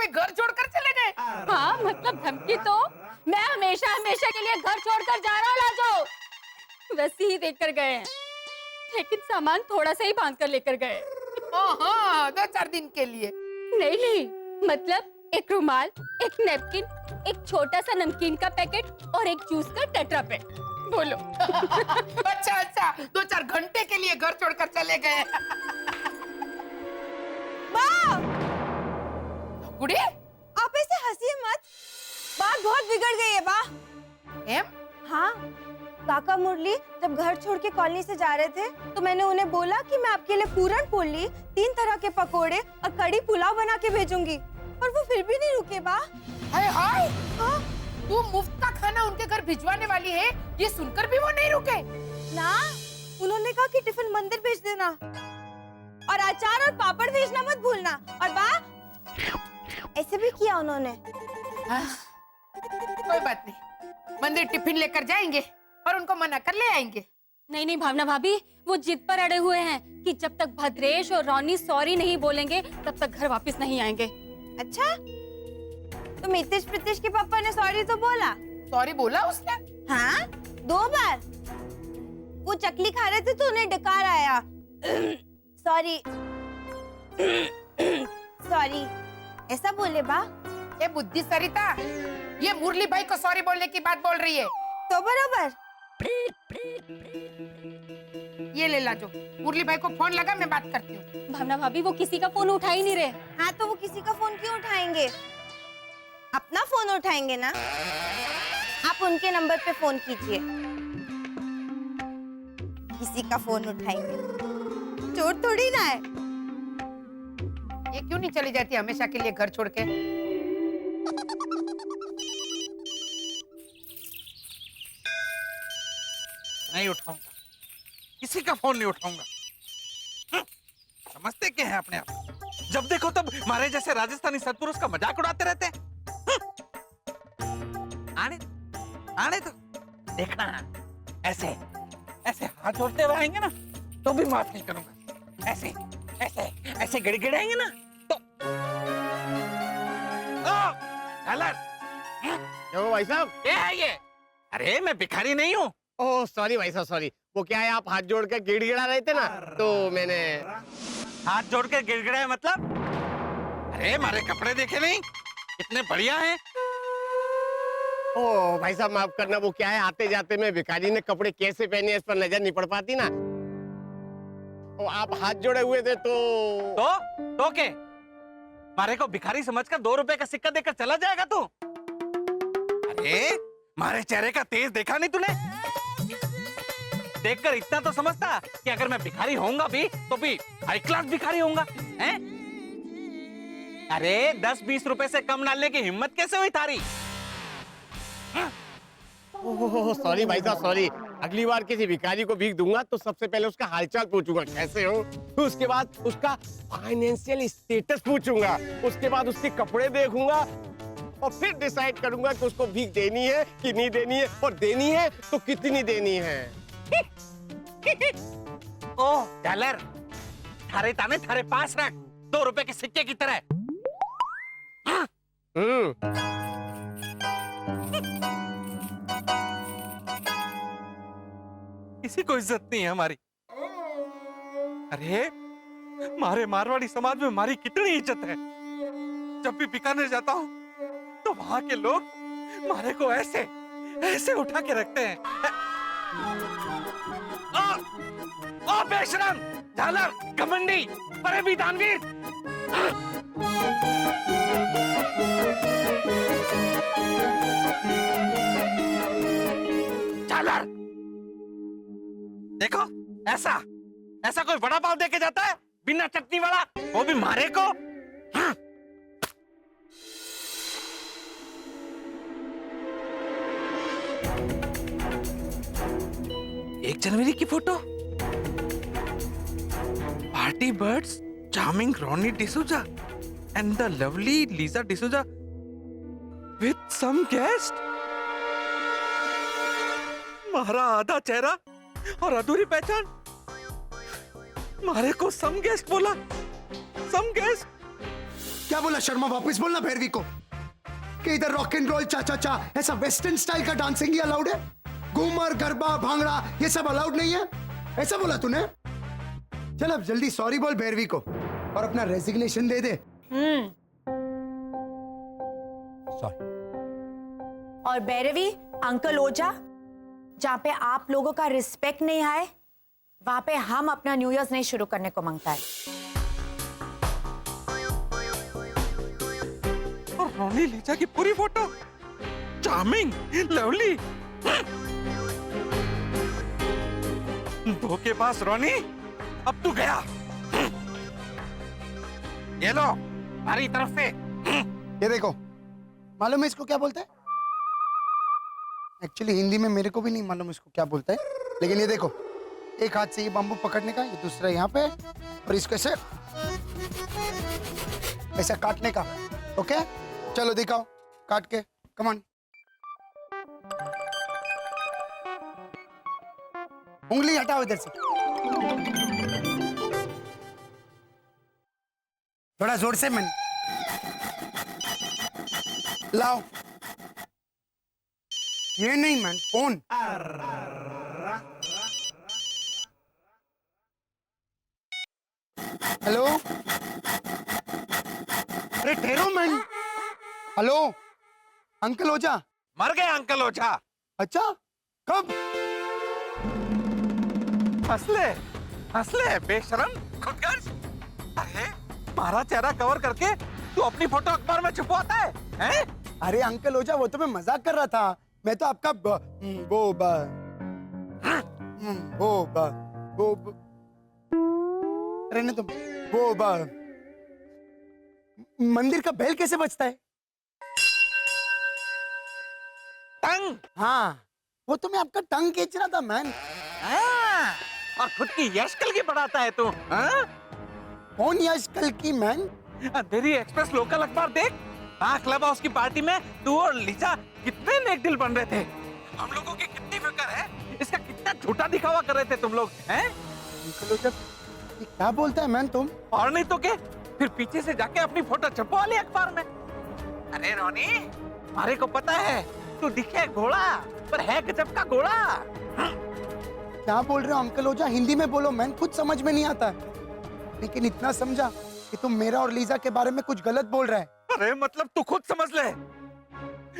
भाई घर छोड़कर चले गए। हाँ मतलब धमकी तो मैं हमेशा हमेशा के लिए घर छोड़कर जा रहा हूँ लाजो। वैसे ही देकर गए हैं, लेकिन सामान थोड़ा सा ही बांध कर लेकर गए। हाँ 2-4 दिन के लिए। नहीं नहीं, मतलब एक रुमाल, एक नैपकिन, एक छोटा सा नमकीन का पैकेट और एक जूस का टेट्रा पैक। बोलो। अच्छा 2-4 घंटे के लिए घर छोड़कर चले गए। माँ, गुड़े आप ऐसे हंसिए मत, बात बहुत बिगड़ गई है बा। एम? हाँ, काका मुरली जब घर छोड़ के कॉलोनी से जा रहे थे तो मैंने उन्हें बोला कि मैं आपके लिए पूरन पोली, 3 तरह के पकोड़े और कड़ी पुलाव बना के भेजूंगी, पर वो फिर भी नहीं रुके बा। हाय हाय, हाँ? तू मुफ्त का खाना उनके घर भिजवाने वाली है, ये सुनकर भी वो नहीं रुके। ना, उन्होंने कहा कि टिफिन मंदिर भेज देना और अचार और पापड़ भेजना मत भूलना। और बा, ऐसे भी किया उन्होंने। कोई बात नहीं, मंदिर टिफिन लेकर जाएंगे और उनको मना कर ले आएंगे। नहीं नहीं भावना भाभी, वो जिद पर अड़े हुए हैं कि जब तक भद्रेश और रोनी सॉरी नहीं बोलेंगे तब तक घर वापस नहीं आएंगे। अच्छा, तो मितेश प्रीतेश के पापा ने सॉरी तो बोला? सॉरी बोला उसने? हाँ, 2 बार। वो चकली खा रहे थे तो उन्हें डकार आया। सॉरी सॉरी ऐसा बोले बा। ये बुद्धि सरिता, ये मुरली भाई को सॉरी बोलने की बात बोल रही है। तो बराबर। ये ले लाजो, मुरली भाई को फोन लगा, मैं बात करती हूँ। भावना भाभी वो किसी का फोन उठा ही नहीं रहे। हाँ तो वो किसी का फोन क्यों उठाएंगे? अपना फोन उठाएंगे ना। आप उनके नंबर पे फोन कीजिए, किसी का फोन उठाएंगे, चोर थोड़ी ना है। ये क्यों नहीं चली जाती हमेशा के लिए घर छोड़ के? नहीं उठाऊंगा, किसी का फोन नहीं उठाऊंगा। समझते क्या है अपने आप? जब देखो तब मारे जैसे राजस्थानी सत्पुरुष का मजाक उड़ाते रहते हैं। आने आने तो देखना, ऐसे ऐसे हाथ जोड़ते हुए आएंगे ना तो भी माफ नहीं करूंगा। ऐसे ऐसे ऐसे गिड़गिड़ाएंगे ना तो क्यों भाई साहब? क्या है ये? अरे मैं भिखारी नहीं हूँ। ओह सॉरी भाई साहब, सॉरी। वो क्या है, आप हाथ जोड़कर गिड़गिड़ा रहे थे ना, तो मैंने हाथ जोड़कर गिड़गिड़ाए मतलब? अरे हमारे कपड़े देखे नहीं, कितने बढ़िया हैं। ओह भाई साहब माफ करना, वो क्या है, आते जाते में भिखारी ने कपड़े कैसे पहने इस पर नजर नहीं पड़ पाती ना। ओ, आप हाथ जोड़े हुए थे तो क्या मारे को भिखारी समझकर 2 रुपए का सिक्का देकर चला जाएगा तू? अरे मारे चेहरे का तेज देखा नहीं तूने? देखकर इतना तो समझता कि अगर मैं भिखारी होऊंगा भी तो भी हाई क्लास भिखारी होऊंगा, हैं? अरे 10-20 रुपए से कम डालने की हिम्मत कैसे हुई थारी? ओह सॉरी भाई साहब, सॉरी। अगली बार किसी भिखारी को भीख दूंगा तो सबसे पहले उसका हालचाल पूछूंगा, कैसे हो, तो उसके बाद उसका फाइनेंशियल स्टेटस पूछूंगा, उसके बाद उसके कपड़े देखूंगा और फिर डिसाइड करूंगा कि उसको भीख देनी है कि नहीं देनी है, और देनी है तो कितनी देनी है। ओह डॉलर, थारे ताने थारे पास रख, 2 रुपए के सिक्के की तरह। किसी को इज्जत नहीं है हमारी। अरे मारे मारवाड़ी समाज में हमारी कितनी इज्जत है। जब भी बीकानेर जाता हूँ तो वहां के लोग मारे को ऐसे ऐसे उठा के रखते हैं। ओ बेशरम, झालर, घमंडी, परे भी दानवीर। झालर, देखो ऐसा ऐसा कोई बड़ा पाव देके जाता है बिना चटनी वाला, वो भी मारे को। हाँ। 1 जनवरी की photo, party birds, charming Ronnie D'Souza and the lovely Lisa D'Souza with some guest. मारा आधा चेहरा और अधूरी पहचान, मारे को सम गेस्ट बोला। सम गेस्ट क्या बोला शर्मा? वापस बोलना भैरवी को कि इधर रॉक एंड रोल चा चा चा ऐसा वेस्टर्न स्टाइल का डांसिंग ही अलाउड है, घूमर गरबा भांगड़ा ये सब अलाउड नहीं है, ऐसा बोला तूने? चल अब जल्दी सॉरी बोल भैरवी को और अपना रेजिग्नेशन दे दे। सॉरी। और भैरवी, अंकल ओझा, जहाँ पे आप लोगों का रिस्पेक्ट नहीं है वहां पे हम अपना न्यू ईयर्स नहीं शुरू करने को मांगता है। और रोनी लीजा की पूरी फोटो चार्मिंग, लवली। धोखेबाज रोनी, अब तू गया। ये लो हमारी तरफ से। ये देखो, मालूम है इसको क्या बोलते हैं? एक्चुअली हिंदी में मेरे को भी नहीं मालूम इसको क्या बोलते हैं, लेकिन ये देखो, एक हाथ से ये बाम्बू पकड़ने का, ये दूसरा यहाँ पे, और इसको ऐसे ऐसा काटने का। ओके, चलो दिखाओ काट के, कम ऑन। उंगली हटाओ इधर से, थोड़ा जोर से। मैन लाओ, ये नहीं मैन, फोन। हेलो, अरे ठहरो मैन। हेलो अंकल ओझा। मर गए अंकल ओझा। अच्छा, कब? हंसले बेशरम खुदगर्ज। अरे हमारा चेहरा कवर करके तू अपनी फोटो अखबार में छुपवाता है, हैं? अरे अंकल ओझा, वो तो मैं मजाक कर रहा था। मैं तो आपका रहने तुम मंदिर का बेल कैसे बजता है? टंग। हाँ, वो तो मैं आपका टंग खींच रहा था मैन। और खुद की यश कल की बढ़ाता है तू, हाँ? कौन यश कल की मैन? अंधेरी एक्सप्रेस लोकल अखबार देख। हाँ, क्लब हाउस की पार्टी में तू और लीजा कितने नेक दिल बन रहे थे। हम लोगों की कितनी फिक्र है, इसका कितना झूठा दिखावा कर रहे थे तुम लोग, हैं? अंकल ओझा, ये क्या बोलता है मैन तुम? और नहीं तो क्या, फिर पीछे से जाके अपनी फोटो छपवा ली अखबार में। अरे रोनी, हमारे को पता है तू दिखे घोड़ा पर है गजब का घोड़ा। क्या बोल रहे हो अंकल ओझा? हिंदी में बोलो मैन, कुछ समझ में नहीं आता है। लेकिन इतना समझा कि तुम मेरा और लीजा के बारे में कुछ गलत बोल रहे हैं। अरे मतलब तू खुद समझ ले,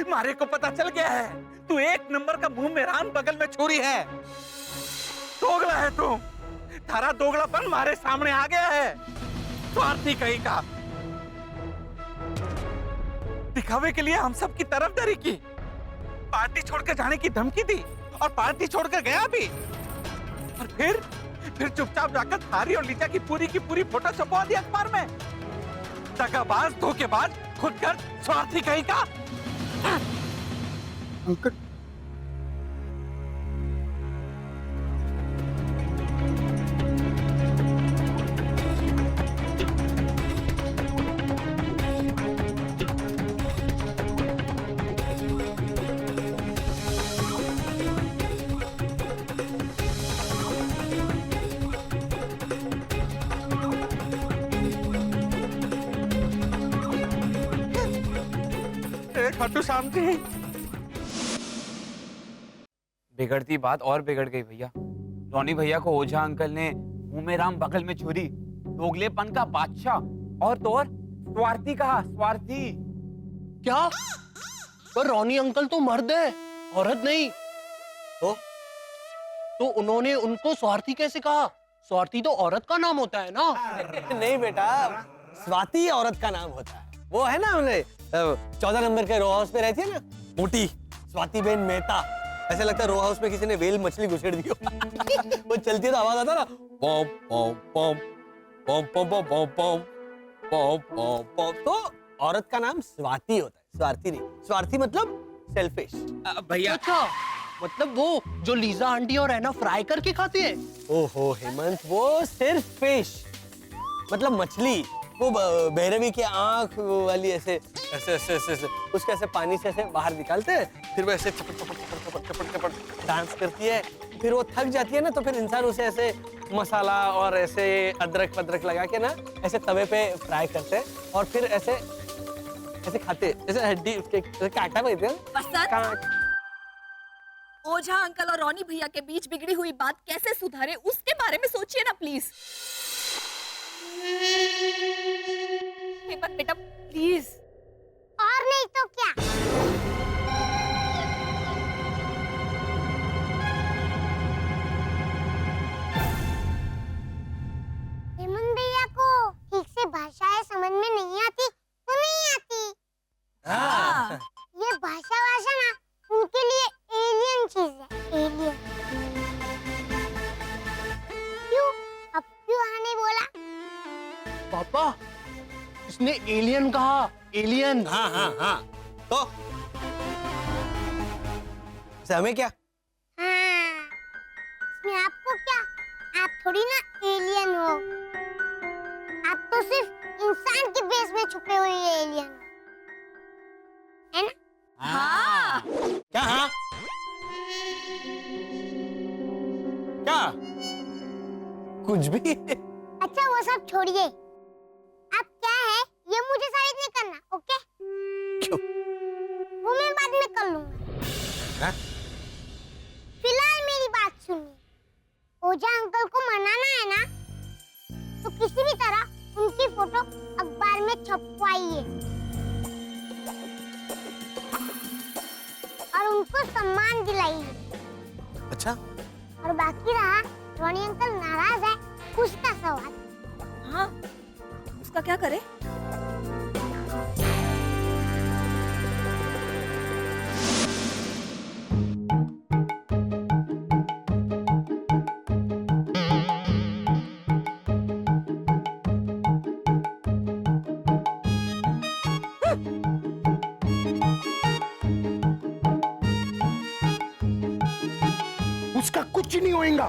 हमारे को पता चल गया है तू एक नंबर का मुंह में रान बगल में छुरी है। दोगला है तू, थारा दोगलापन हमारे सामने आ गया है। स्वार्थी कहीं का, दिखावे के लिए हम सब की तरफदारी की, पार्टी छोड़कर जाने की धमकी दी और पार्टी छोड़कर गया भी। और फिर चुपचाप जाकर थारी और लीजा की पूरी फोटो छपवा दी अखबार में। दगाबाज, धोखेबाज, खुदगर्ज, स्वार्थी कहीं का। अंकल खाटू श्याम जी। बिगड़ती बात और बिगड़ गई भैया। रोनी भैया को ओझा अंकल ने मुंह में राम बगल में छुरी, दोगलेपन का बादशाह और तो और स्वार्थी कहा। स्वार्थी क्या? पर रोनी अंकल तो मर्द है, औरत नहीं। तो उन्होंने उनको स्वार्थी कैसे कहा? स्वार्थी तो औरत का नाम होता है ना। नहीं बेटा, स्वाति औरत का नाम होता है। वो है ना, हमने 14 नंबर के रो हाउस पे रहती है ना, मोटी स्वाति बेन मेहता। ऐसा लगता है रो हाउस में किसी ने वेल मछली घुसेड़ दी हो। वो चलती है तो आवाज आता ना, पॉम पॉम पॉम पॉम पॉम पॉम पॉम पॉम पॉम पॉम पॉम। तो औरत का नाम स्वाति होता है, स्वार्थी नहीं। स्वार्थी मतलब सेल्फिश। भैया अच्छा, मतलब वो जो लीजा आंटी और रहना फ्राई करके खाती है। ओहो हेमंत, वो सिर्फ फिश मतलब मछली। वो भैरवी की आंख वाली ऐसे ऐसे ऐसे ऐसे ऐसे उसके ऐसे पानी से ऐसे बाहर निकालते हैं, फिर वो ऐसे चपट चपट चपट चपट चपट चपट डांस करती है। फिर वो थक जाती है ना, तो फिर इंसान उसे ऐसे मसाला और ऐसे अदरक वदरक लगा के ना ऐसे तवे पे फ्राई करते हैं और फिर ऐसे ऐसे खाते हैं, ऐसे हड्डी ऐसे काटा कहते हैं। बसंत, ओझा अंकल और रॉनी भैया के बीच बिगड़ी हुई बात कैसे सुधारे उसके बारे में सोचिए ना प्लीज। हेमंत बेटा प्लीज। और नहीं तो क्या। हेमंत भैया को ठीक से भाषाएं समझ में नहीं आती तो नहीं आती। हाँ। ये भाषा ना उनके लिए एलियन चीज है, एलियन। क्यों? अब क्यों आने बोला? पापा, इसने एलियन कहा, एलियन। हाँ हाँ हाँ, तो हमें क्या? हाँ, इसमें आपको क्या? आप थोड़ी ना एलियन हो। आप तो सिर्फ इंसान के बेस में छुपे हुए एलियन हो, है ना? हाँ। क्या हाँ? क्या? कुछ भी? अच्छा वो सब छोड़िए। आप क्या है ये मुझे साबित नहीं करना, ओके? क्यों? वो मैं बाद में कर लूंगा। हाँ? फिलहाल मेरी बात सुनिए। ओझा अंकल को मनाना है ना, तो किसी भी तरह उनकी फोटो अखबार में छपवाइए और उनको सम्मान दिलाइए। अच्छा? और बाकी रहा रॉनी अंकल नाराज है उसका सवाल। हाँ, उसका क्या करे? उसका कुछ नहीं होएगा,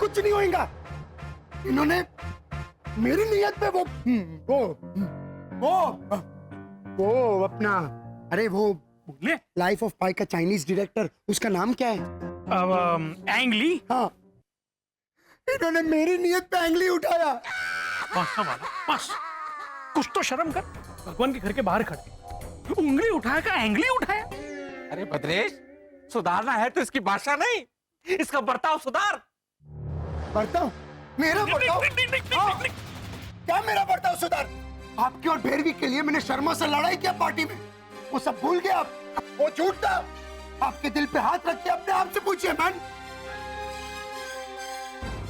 कुछ नहीं होएगा। इन्होंने मेरी नियत पे वो अपना, अरे वो लाइफ ऑफ पाई का चाइनीज डायरेक्टर, उसका नाम क्या है? एंगली। हाँ, इन्होंने मेरी नियत पे एंगली उठाया। बस कुछ तो शर्म कर, भगवान के घर के बाहर खड़े उंगली उठाया का एंगली उठाया। अरे भद्रेश, सुधारना है तो इसकी भाषा नहीं, इसका बर्ताव सुधार। बर्ताव? मेरा बर्ताव? हाँ, क्या मेरा बर्ताव सुधार? आपकी और भैरवी के लिए मैंने शर्मा से लड़ाई किया पार्टी में, वो सब भूल गए आप? वो झूठ था। आपके दिल पे हाथ रख के अपने आप से पूछिए मैन।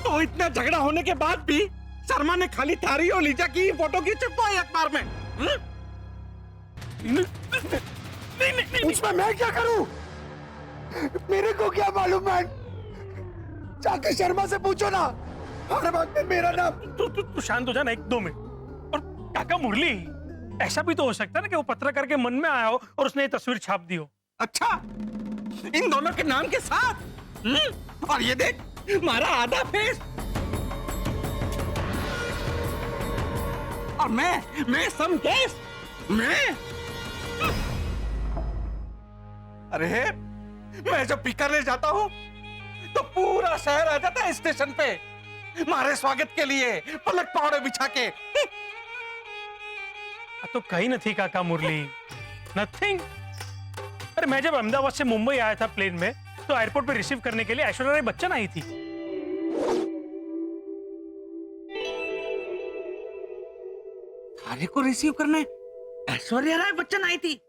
तो इतना झगड़ा होने के बाद भी शर्मा ने खाली थारी और लीजा की फोटो की चिपकाई अखबार में। उसमें मैं क्या करूं? मेरे को क्या मालूम मैन? जाके शर्मा से पूछो ना, हर बात में मेरा नाम। तू शांत हो जा ना 1-2 मिनट। और काका मुरली, ऐसा भी तो हो सकता है ना कि वो पत्रकार के मन में आया हो और उसने ये तस्वीर छाप दी हो। अच्छा, इन दोनों के नाम के साथ? और ये देख, मारा आधा फेस। और मैं सम केस, मैं। अरे मैं जब बीकानेर जाता हूँ तो पूरा शहर आ जाता है स्टेशन पे हमारे स्वागत के लिए, पलक पौड़े बिछा के। तो कहीं न थी काका मुरली, नथिंग। अरे मैं जब अहमदाबाद से मुंबई आया था प्लेन में, तो एयरपोर्ट पे रिसीव करने के लिए ऐश्वर्या राय बच्चन आई थी। थारे को रिसीव करने ऐश्वर्या राय बच्चन आई थी?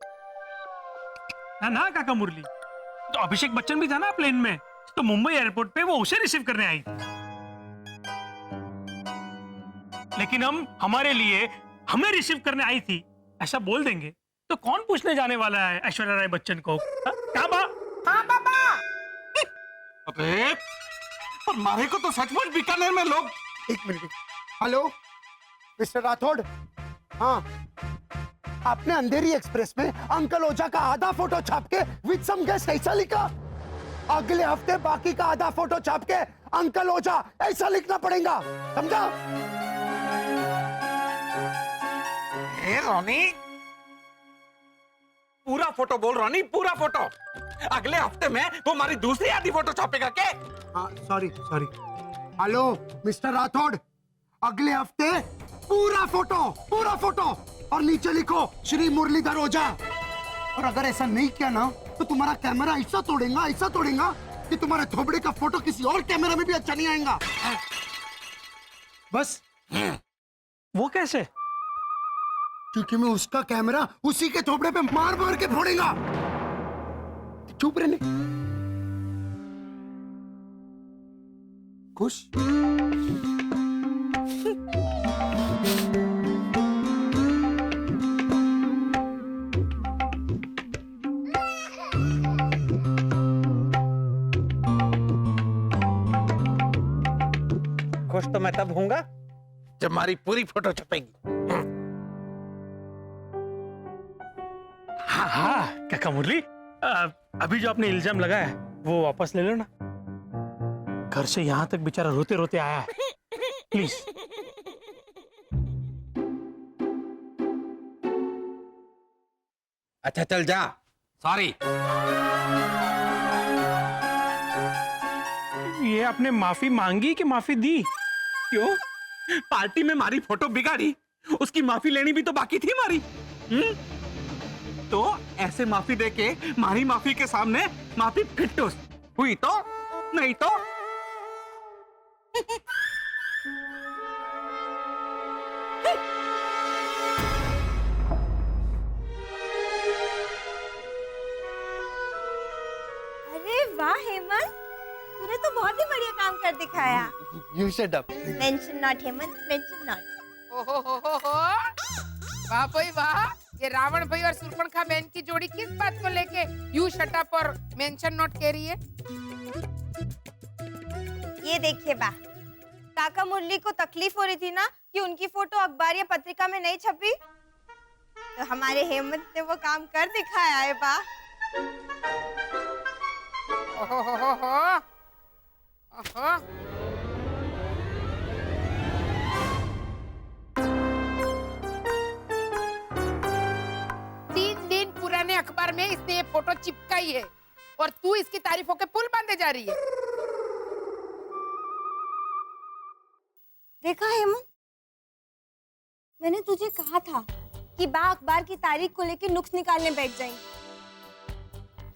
ना काका मुरली, तो अभिषेक बच्चन भी था ना प्लेन में, तो मुंबई एयरपोर्ट पे वो उसे रिसीव करने आई थी। लेकिन हम हमारे लिए हमें रिसीव करने आई थी ऐसा बोल देंगे तो कौन पूछने जाने वाला है ऐश्वर्या राय बच्चन को? क्या बा? हाँ पापा। अरे पर मारे को तो सचमुच बीकानेर में लोग। एक मिनट। Hello mister Rathore. हाँ, आपने अंधेरी एक्सप्रेस में अंकल ओझा का आधा फोटो छाप के विद सम गेस्ट ऐसा लिखा। अगले हफ्ते बाकी का आधा फोटो छाप के अंकल ओझा ऐसा लिखना पड़ेगा, समझा? रोनी, पूरा फोटो बोल रोनी, पूरा फोटो। अगले हफ्ते में वो हमारी दूसरी आधी फोटो छापेगा क्या? हाँ, सॉरी। हेलो मिस्टर राठौड़, अगले हफ्ते पूरा फोटो और नीचे लिखो श्री मुरलीधर ओझा। और अगर ऐसा नहीं किया ना तो तुम्हारा कैमरा ऐसा तोड़ेगा कि तुम्हारे थोबड़े का फोटो किसी और कैमरा में भी अच्छा नहीं आएगा। बस। वो कैसे? क्योंकि मैं उसका कैमरा उसी के थोबड़े पे मार मार के फोड़ेगा। चुप रहने। खुश? खुश तो मैं तब होऊंगा जब हमारी पूरी फोटो छपेगी। हाँ काका मुरली, अभी जो आपने इल्जाम लगाया है वो वापस ले लो ना। घर से यहाँ तक बेचारा रोते रोते आया है, प्लीज। अच्छा चल जा, सॉरी। ये आपने माफी मांगी कि माफी दी? क्यों? पार्टी में हमारी फोटो बिगाड़ी, उसकी माफी लेनी भी तो बाकी थी हमारी। तो ऐसे माफी देके हमारी माफी के सामने माफी फिटूस हुई तो नहीं तो अरे वाह हेमंत, तूने तो बहुत ही बढ़िया काम कर दिखाया। You shut up. Mention not Hemant, mention not. ओहो वाह भाई वाह, ये रावण भाई और सुर्पणखा बहन की जोड़ी किस बात को लेके यू शट अप और मेंशन नॉट कह रही है? ये देखिए बा, काका मुरली को तकलीफ हो रही थी ना कि उनकी फोटो अखबार या पत्रिका में नहीं छपी, तो हमारे हेमंत ने वो काम कर दिखाया है बा। ओहो 3 दिन पुराने अखबार में इसने ये फोटो चिपकाई है और तू इसकी तारीफों के पुल बांधे जा रही है। देखा हेमंत, मैंने तुझे कहा था कि बा अखबार की तारीख को लेकर नुक्स निकालने बैठ जाएंगी।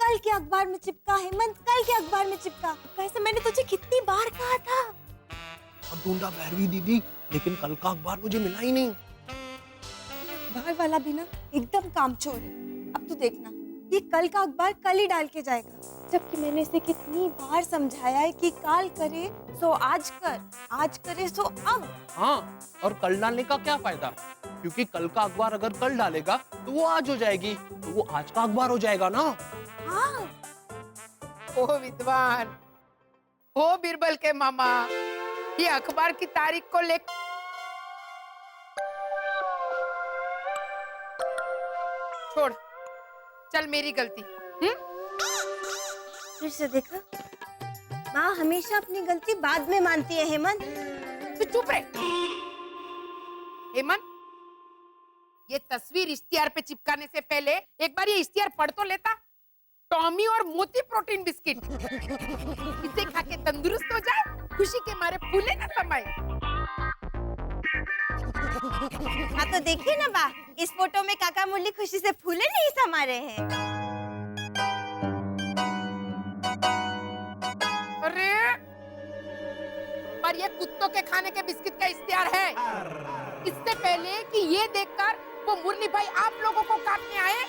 कल के अखबार में चिपका हेमंत, कल के अखबार में चिपका। कैसे मैंने तुझे कितनी बार कहा था। और ढूंढा भैरवी दीदी, लेकिन कल का अखबार मुझे मिला ही नहीं। अखबार वाला भी ना एकदम कामचोर है। अब तू देखना, ये कल का अखबार कल ही डाल के जाएगा, जबकि मैंने इसे कितनी बार समझाया है कि काल करे सो आज कर, आज करे सो अब। हाँ, और कल डालने का क्या फायदा, क्योंकि कल का अखबार अगर कल डालेगा तो वो आज हो जाएगी, तो वो आज का अखबार हो जाएगा ना। हाँ। ओ विद्वान, ओ बीरबल के मामा, ये अखबार की तारीख को ले छोड़, चल मेरी गलती। फिर से देखा, माँ हमेशा अपनी गलती बाद में मानती है हेमंत। तू चुप रहे। हेमंत, ये तस्वीर इश्तिहार पे चिपकाने से पहले एक बार ये इश्तिहार पढ़ तो लेता। टॉमी और मोती प्रोटीन बिस्किट, इसे खा के तंदुरुस्त हो जाए, खुशी के मारे फूले ना समाए। हाँ तो देखिए ना बा, इस फोटो में काका मुरली खुशी से फूले नहीं समा रहे हैं। अरे पर ये कुत्तों के खाने के बिस्किट का इश्तिहार है। इससे पहले कि ये देखकर वो मुरली भाई आप लोगों को काटने आए,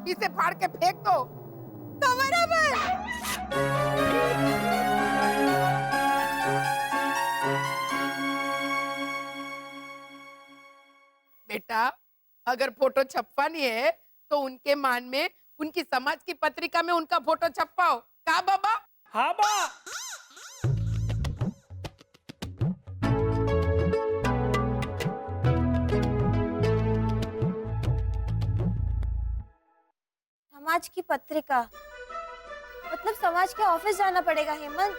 इसे फाड़ के फेंक दो तो बराबर। बेटा, अगर फोटो छपवानी है तो उनके मान में उनकी समाज की पत्रिका में उनका फोटो छपवाओ। का बाबा? हाँ बा। समाज की पत्रिका मतलब समाज के ऑफिस जाना पड़ेगा हेमंत।